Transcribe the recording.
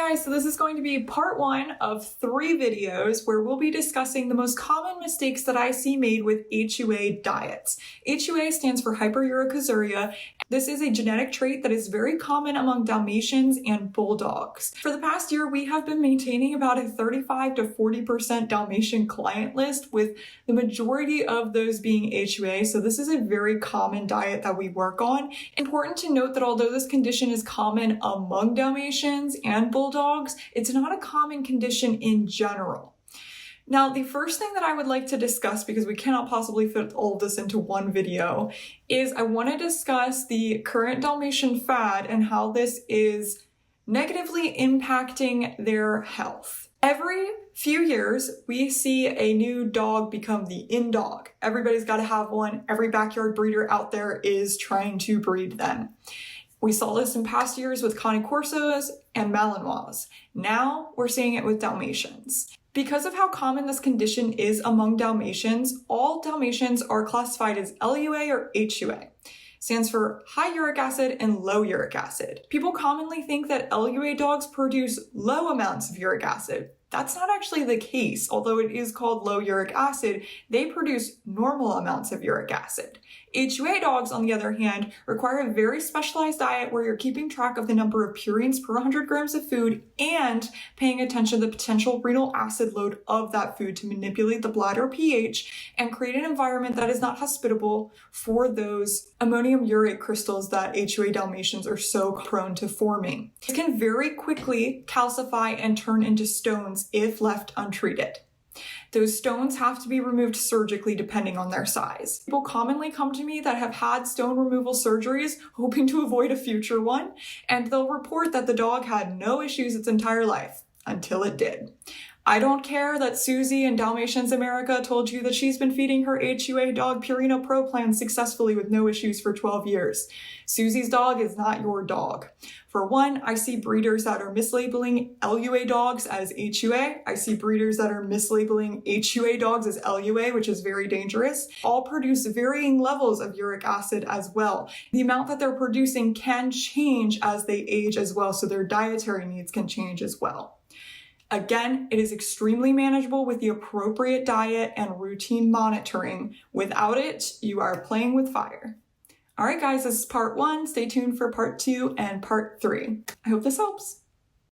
guys, so this is going to be part one of 3 videos where we'll be discussing the most common mistakes that I see made with HUA diets. HUA stands for Hyperuricosuria. This is a genetic trait that is very common among Dalmatians and Bulldogs. For the past year, we have been maintaining about a 35 to 40% Dalmatian client list, with the majority of those being HUA, so this is a very common diet that we work on. Important to note that although this condition is common among Dalmatians and Bulldogs, it's not a common condition in general. Now, the first thing that I would like to discuss, because we cannot possibly fit all of this into one video, is I want to discuss the current Dalmatian fad and how this is negatively impacting their health. Every few years, we see a new dog become the in dog. Everybody's got to have one. Every backyard breeder out there is trying to breed them. We saw this in past years with Cane Corsos and Malinois. Now we're seeing it with Dalmatians. Because of how common this condition is among Dalmatians, all Dalmatians are classified as LUA or HUA. Stands for high uric acid and low uric acid. People commonly think that LUA dogs produce low amounts of uric acid. That's not actually the case. Although it is called low uric acid, they produce normal amounts of uric acid. HUA dogs, on the other hand, require a very specialized diet where you're keeping track of the number of purines per 100 grams of food and paying attention to the potential renal acid load of that food to manipulate the bladder pH and create an environment that is not hospitable for those ammonium urate crystals that HUA Dalmatians are so prone to forming. It can very quickly calcify and turn into stones if left untreated. Those stones have to be removed surgically depending on their size. People commonly come to me that have had stone removal surgeries hoping to avoid a future one, and they'll report that the dog had no issues its entire life until it did. I don't care that Susie in Dalmatians America told you that she's been feeding her HUA dog Purina Pro Plan successfully with no issues for 12 years. Susie's dog is not your dog. For one, I see breeders that are mislabeling LUA dogs as HUA. I see breeders that are mislabeling HUA dogs as LUA, which is very dangerous. All produce varying levels of uric acid as well. The amount that they're producing can change as they age as well, so their dietary needs can change as well. Again, it is extremely manageable with the appropriate diet and routine monitoring. Without it, you are playing with fire. All right, guys, this is part 1. Stay tuned for part 2 and part 3. I hope this helps.